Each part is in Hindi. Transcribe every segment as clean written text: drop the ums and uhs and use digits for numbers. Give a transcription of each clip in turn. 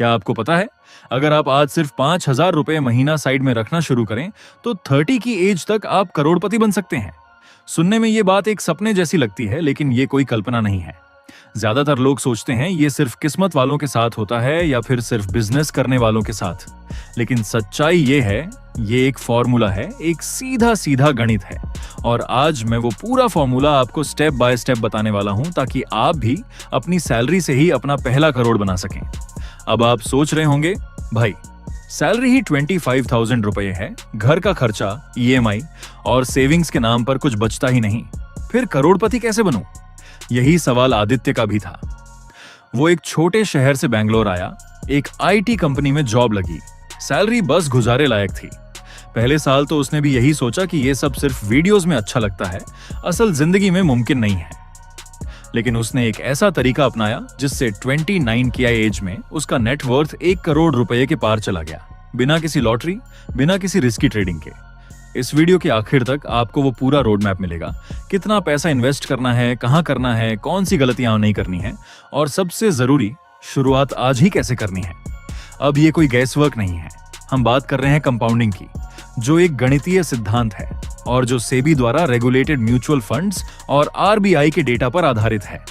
क्या आपको पता है, अगर आप आज सिर्फ 5,000 रुपए महीना साइड में रखना शुरू करें तो 30 की एज तक आप करोड़पति बन सकते हैं। सुनने में ये बात एक सपने जैसी लगती है, लेकिन ये कोई कल्पना नहीं है। ज्यादातर लोग सोचते हैं ये सिर्फ किस्मत वालों के साथ होता है या फिर सिर्फ बिजनेस करने वालों के साथ। लेकिन सच्चाई ये है, ये एक फॉर्मूला है, एक सीधा सीधा गणित है। और आज मैं वो पूरा फॉर्मूला आपको स्टेप बाय स्टेप बताने वाला हूं, ताकि आप भी अपनी सैलरी से ही अपना पहला करोड़ बना सकें। अब आप सोच रहे होंगे, भाई सैलरी ही 25,000 रुपए है, घर का खर्चा, EMI और सेविंग्स के नाम पर कुछ बचता ही नहीं, फिर करोड़पति कैसे बनूं? यही सवाल आदित्य का भी था। वो एक छोटे शहर से बैंगलोर आया, एक IT कंपनी में जॉब लगी, सैलरी बस गुजारे लायक थी। पहले साल तो उसने भी यही सोचा कि ये सब सिर्फ वीडियोस में अच्छा लगता है, असल जिंदगी में मुमकिन नहीं है। लेकिन उसने एक ऐसा तरीका अपनाया जिससे 29 की एज में उसका नेटवर्थ 1 करोड़ रुपए के पार चला गया, बिना किसी लॉटरी, बिना किसी रिस्की ट्रेडिंग के। इस वीडियो के आखिर तक आपको वो पूरा रोड मैप मिलेगा, कितना पैसा इन्वेस्ट करना है, कहां करना है, कौन सी गलतियां नहीं करनी है, और सबसे जरूरी, शुरुआत आज ही कैसे करनी है। अब ये कोई गैस वर्क नहीं है, हम बात कर रहे हैं कंपाउंडिंग की, जो एक गणितीय सिद्धांत है और जो सेबी द्वारा रेगुलेटेड म्यूचुअल फंड्स और RBI के डेटा पर आधारित है।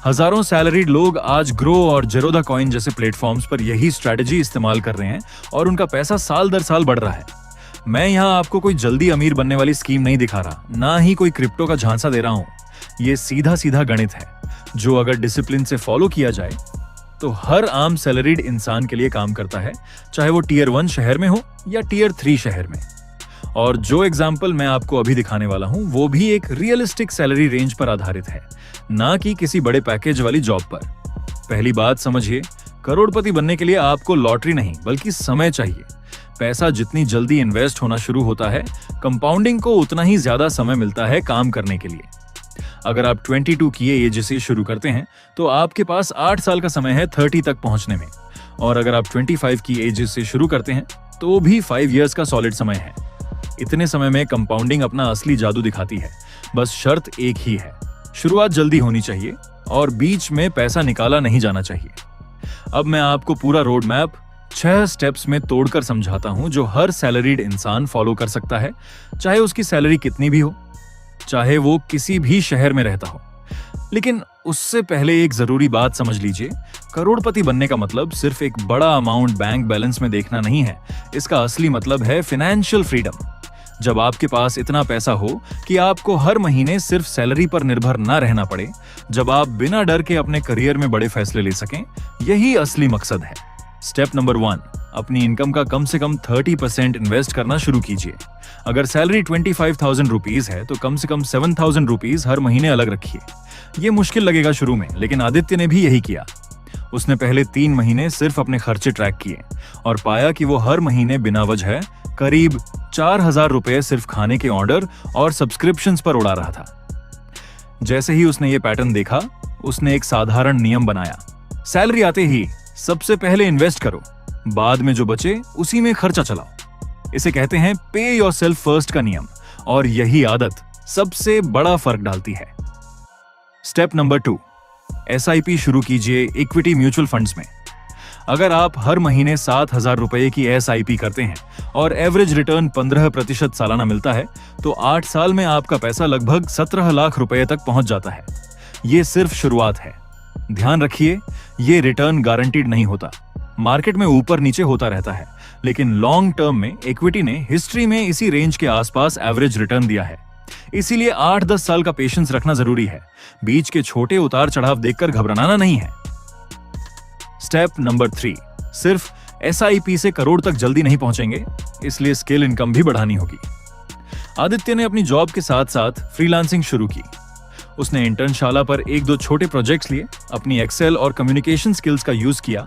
हजारों सैलरीड लोग आज ग्रो और जेरोदा कॉइन जैसे प्लेटफॉर्म्स पर यही स्ट्रैटेजी इस्तेमाल कर रहे हैं और उनका पैसा साल दर साल बढ़ रहा है। मैं यहाँ आपको कोई जल्दी अमीर बनने वाली स्कीम नहीं दिखा रहा, ना ही कोई क्रिप्टो का झांसा दे रहा हूँ। ये सीधा सीधा गणित है, जो अगर डिसिप्लिन से फॉलो किया जाए तो हर आम सैलरीड इंसान के लिए काम करता है, चाहे वो Tier 1 शहर में हो या Tier 3 शहर में। और जो एग्जाम्पल मैं आपको अभी दिखाने वाला हूँ वो भी एक रियलिस्टिक सैलरी रेंज पर आधारित है, ना कि किसी बड़े पैकेज वाली जॉब पर। पहली बात समझिए, करोड़पति बनने के लिए आपको लॉटरी नहीं बल्कि समय चाहिए। पैसा जितनी जल्दी इन्वेस्ट होना शुरू होता है, कंपाउंडिंग को उतना ही ज्यादा समय मिलता है काम करने के लिए। अगर आप 22 की एज से शुरू करते हैं तो आपके पास 8 साल का समय है 30 तक पहुंचने में, और अगर आप 25 की एज से शुरू करते हैं तो भी 5 इयर्स का सॉलिड समय है। इतने समय में कंपाउंडिंग अपना असली जादू दिखाती है। बस शर्त एक ही है, शुरुआत जल्दी होनी चाहिए और बीच में पैसा निकाला नहीं जाना चाहिए। अब मैं आपको पूरा रोड मैप 6 स्टेप्स में तोड़कर समझाता हूं, जो हर सैलरीड इंसान फॉलो कर सकता है, चाहे उसकी सैलरी कितनी भी हो, चाहे वो किसी भी शहर में रहता हो। लेकिन उससे पहले एक जरूरी बात समझ लीजिए, करोड़पति बनने का मतलब सिर्फ एक बड़ा अमाउंट बैंक बैलेंस में देखना नहीं है। इसका असली मतलब है फाइनेंशियल फ्रीडम। जब आपके पास इतना पैसा हो कि आपको हर महीने सिर्फ सैलरी पर निर्भर ना रहना पड़े, जब आप बिना डर के अपने करियर में बड़े फैसले ले सकें, यही असली मकसद है। स्टेप नंबर 1, अपनी इनकम का कम से कम 30% इन्वेस्ट करना शुरू कीजिए। अगर सैलरी 25,000 रुपीज है तो कम से कम 7,000 रुपीज हर महीने अलग रखिए। ये मुश्किल लगेगा शुरू में, लेकिन आदित्य ने भी यही किया। उसने पहले 3 महीने सिर्फ अपने खर्चे ट्रैक किए और पाया कि वो हर महीने बिना वजह करीब 4,000 रुपए सिर्फ खाने के ऑर्डर और सब्सक्रिप्शंस पर उड़ा रहा था। जैसे ही उसने ये पैटर्न देखा, उसने एक साधारण नियम बनाया। सैलरी आते ही सबसे पहले इन्वेस्ट करो, बाद में जो बचे उसी में खर्चा चलाओ। इसे कहते हैं पे योरसेल्फ फर्स्ट का नियम, और यही आदत सबसे बड़ा फर्क डालती है। स्टेप नंबर 2, SIP शुरू कीजिए इक्विटी म्यूचुअल फंड्स में। अगर आप हर महीने 7,000 रुपए की SIP करते हैं और एवरेज रिटर्न 15% सालाना मिलता है, तो 8 साल में आपका पैसा लगभग 17 लाख रुपए तक पहुंच जाता है। ये सिर्फ शुरुआत है। ध्यान रखिए, ये रिटर्न गारंटीड नहीं होता। मार्केट में ऊपर नीचे होता रहता है, लेकिन लॉन्ग टर्म में इक्विटी ने हिस्ट्री में इसी रेंज के आसपास एवरेज रिटर्न दिया है। इसीलिए 8-10 साल का पेशेंस रखना जरूरी है। बीच के छोटे उतार चढ़ाव देखकर घबराना नहीं है। स्टेप नंबर 3, सिर्फ SIP से करोड़ तक जल्दी नहीं पहुंचेंगे, इसलिए स्किल इनकम भी बढ़ानी होगी। आदित्य ने अपनी जॉब के साथ साथ फ्रीलांसिंग शुरू की। उसने इंटर्नशाला पर 1-2 छोटे प्रोजेक्ट्स लिए, अपनी एक्सेल और कम्युनिकेशन स्किल्स का यूज किया,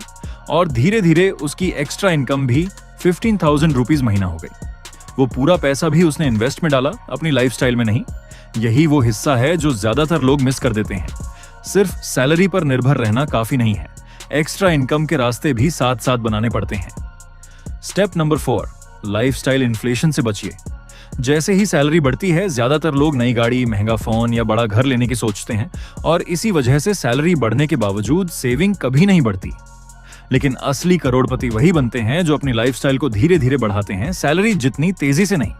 और धीरे धीरे उसकी एक्स्ट्रा इनकम भी 15,000 रुपीज महीना हो गई। वो पूरा पैसा भी उसने इन्वेस्ट में डाला, अपनी लाइफस्टाइल में नहीं। यही वो हिस्सा है जो ज्यादातर लोग मिस कर देते हैं। सिर्फ सैलरी पर निर्भर रहना काफी नहीं है, एक्स्ट्रा इनकम के रास्ते भी साथ साथ बनाने पड़ते हैं। स्टेप नंबर 4, लाइफस्टाइल इन्फ्लेशन से बचिए। जैसे ही सैलरी बढ़ती है, ज्यादातर लोग नई गाड़ी, महंगा फोन या बड़ा घर लेने की सोचते हैं, और इसी वजह से सैलरी बढ़ने के बावजूद सेविंग कभी नहीं बढ़ती। लेकिन असली करोड़पति वही बनते हैं जो अपनी लाइफस्टाइल को धीरे धीरे बढ़ाते हैं, सैलरी जितनी तेजी से नहीं।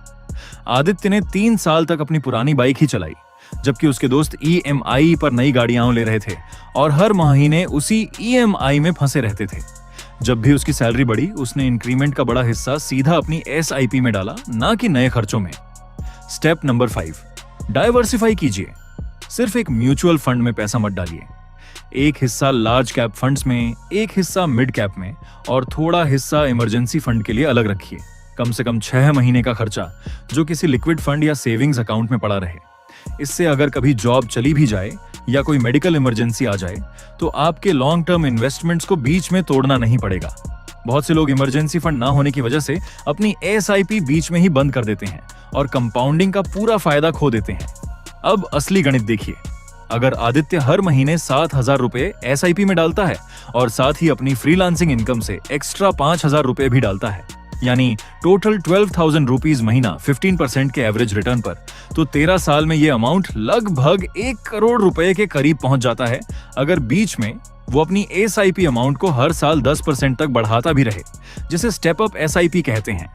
आदित्य ने 3 साल तक अपनी पुरानी बाइक ही चलाई, जबकि उसके दोस्त EMI पर नई गाड़ियां ले रहे थे और हर महीने उसी EMI में फंसे रहते थे। जब भी उसकी सैलरी बढ़ी, उसने इंक्रीमेंट का बड़ा हिस्सा सीधा अपनी SIP में डाला, ना कि नए खर्चों में। स्टेप नंबर 5, डाइवर्सिफाई कीजिए। सिर्फ एक म्यूचुअल फंड में पैसा मत डालिए। एक हिस्सा लार्ज कैप फंड्स में, एक हिस्सा मिड कैप में और थोड़ा हिस्सा इमरजेंसी फंड के लिए अलग रखिए। कम से कम 6 महीने का खर्चा जो किसी लिक्विड फंड या सेविंग्स अकाउंट में पड़ा रहे। इससे अगर कभी जॉब चली भी जाए या कोई मेडिकल इमरजेंसी आ जाए तो आपके लॉन्ग टर्म इन्वेस्टमेंट्स को बीच में तोड़ना नहीं पड़ेगा। बहुत से लोग इमरजेंसी फंड ना होने की वजह से अपनी SIP बीच में ही बंद कर देते हैं और कंपाउंडिंग का पूरा फायदा खो देते हैं। अब असली गणित देखिए। अगर आदित्य हर महीने 7,000 रुपए SIP में डालता है और साथ ही अपनी फ्रीलांसिंग इनकम से एक्स्ट्रा 5,000 रुपए भी डालता है, यानी टोटल 12,000 रुपीज महीना 15% के एवरेज रिटर्न पर, तो 13 साल में ये अमाउंट लगभग 1 करोड़ रुपए के करीब पहुंच जाता है। अगर बीच में वो अपनी SIP अमाउंट को हर साल 10% तक बढ़ाता भी रहे, जिसे स्टेप अप SIP कहते हैं।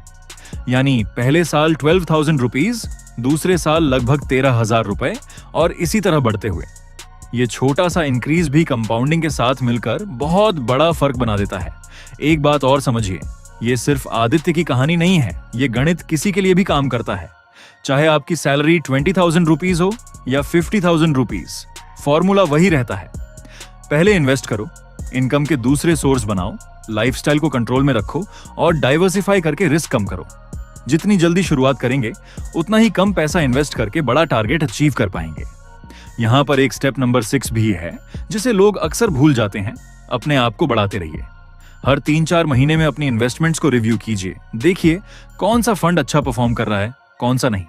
यानी पहले साल 12,000 रुपीज, दूसरे साल लगभग 13,000 रुपए और इसी तरह बढ़ते हुए। ये छोटा सा इंक्रीज भी कंपाउंडिंग के साथ मिलकर बहुत बड़ा फर्क बना देता है। एक बात और समझिए, ये सिर्फ आदित्य की कहानी नहीं है, ये गणित किसी के लिए भी काम करता है। चाहे आपकी सैलरी 20,000 रुपीज हो या 50,000 रुपीज, फॉर्मूला वही रहता है। पहले इन्वेस्ट करो, इनकम के दूसरे सोर्स बनाओ, लाइफस्टाइल को कंट्रोल में रखो और डाइवर्सिफाई करके रिस्क कम करो। जितनी जल्दी शुरुआत करेंगे, उतना ही कम पैसा इन्वेस्ट करके बड़ा टारगेट अचीव कर पाएंगे। यहां पर एक स्टेप नंबर 6 भी है, जिसे लोग अक्सर भूल जाते हैं। अपने आप को बढ़ाते रहिए। हर 3-4 महीने में अपनी इन्वेस्टमेंट्स को रिव्यू कीजिए। देखिए कौन सा फंड अच्छा परफॉर्म कर रहा है, कौन सा नहीं।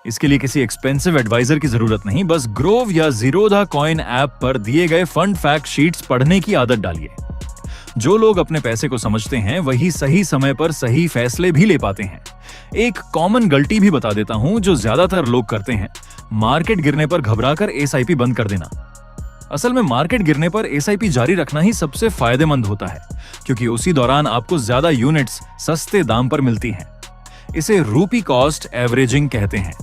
इसके लिए किसी एक्सपेंसिव एडवाइजर की जरूरत नहीं, बस ग्रोव या जीरोधा कॉइन ऐप पर दिए गए फंड फैक्ट शीट्स पढ़ने की आदत डालिए। जो लोग अपने पैसे को समझते हैं वही सही समय पर सही फैसले भी ले पाते हैं। एक कॉमन गलती भी बता देता हूं जो ज्यादातर लोग करते हैं, मार्केट गिरने पर घबराकर SIP बंद कर देना। असल में मार्केट गिरने पर SIP जारी रखना ही सबसे फायदेमंद होता है, क्योंकि उसी दौरान आपको ज्यादा यूनिट्स सस्ते दाम पर मिलती हैं। इसे रूपी कॉस्ट एवरेजिंग कहते हैं।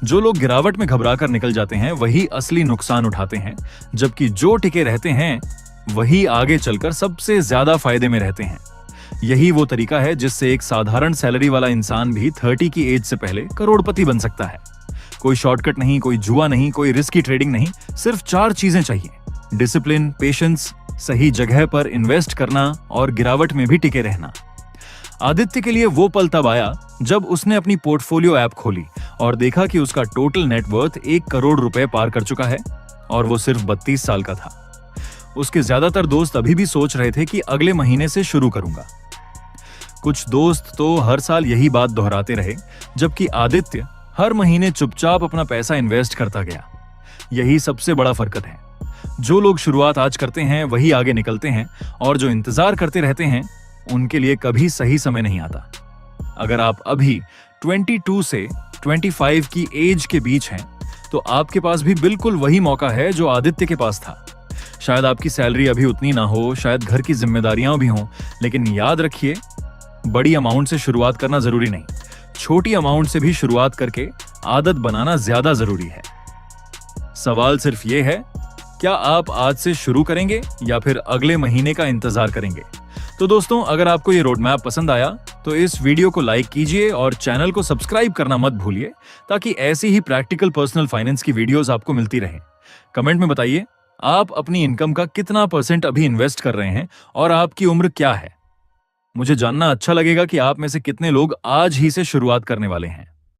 जो लोग गिरावट में घबराकर निकल जाते हैं वही असली नुकसान उठाते हैं, जबकि जो टिके रहते हैं वही आगे चलकर सबसे ज्यादा फायदे में रहते हैं। यही वो तरीका है जिससे एक साधारण सैलरी वाला इंसान भी 30 की एज से पहले करोड़पति बन सकता है। कोई शॉर्टकट नहीं, कोई जुआ नहीं, कोई रिस्की ट्रेडिंग नहीं, सिर्फ 4 चीजें चाहिए: डिसिप्लिन, पेशेंस, सही जगह पर इन्वेस्ट करना और गिरावट में भी टिके रहना। आदित्य के लिए वो पल तब आया जब उसने अपनी पोर्टफोलियो ऐप खोली और देखा कि उसका टोटल नेटवर्थ 1 करोड़ रुपए पार कर चुका है और वो सिर्फ 32 साल का था। उसके ज्यादातर दोस्त अभी भी सोच रहे थे कि अगले महीने से शुरू करूंगा। कुछ दोस्त तो हर साल यही बात दोहराते रहे, जबकि आदित्य हर महीने चुपचाप अपना पैसा इन्वेस्ट करता गया। यही सबसे बड़ा फर्क है। जो लोग शुरुआत आज करते हैं वही आगे निकलते हैं, और जो इंतजार करते रहते हैं उनके लिए कभी सही समय नहीं आता। अगर आप अभी 22 से 25 की एज के बीच हैं, तो आपके पास भी बिल्कुल वही मौका है जो आदित्य के पास था। शायद आपकी सैलरी अभी उतनी ना हो, शायद घर की जिम्मेदारियां भी हों, लेकिन याद रखिए, बड़ी अमाउंट से शुरुआत करना जरूरी नहीं, छोटी अमाउंट से भी शुरुआत करके आदत बनाना ज्यादा जरूरी है। सवाल सिर्फ ये है, क्या आप आज से शुरू करेंगे या फिर अगले महीने का इंतजार करेंगे? तो दोस्तों, अगर आपको ये रोड मैप पसंद आया तो इस वीडियो को लाइक कीजिए और चैनल को सब्सक्राइब करना मत भूलिए, ताकि ऐसी ही प्रैक्टिकल पर्सनल फाइनेंस की वीडियोस आपको मिलती रहे। कमेंट में बताइए आप अपनी इनकम का कितना % अभी इन्वेस्ट कर रहे हैं और आपकी उम्र क्या है। मुझे जानना अच्छा लगेगा कि आप में से कितने लोग आज ही से शुरुआत करने वाले हैं।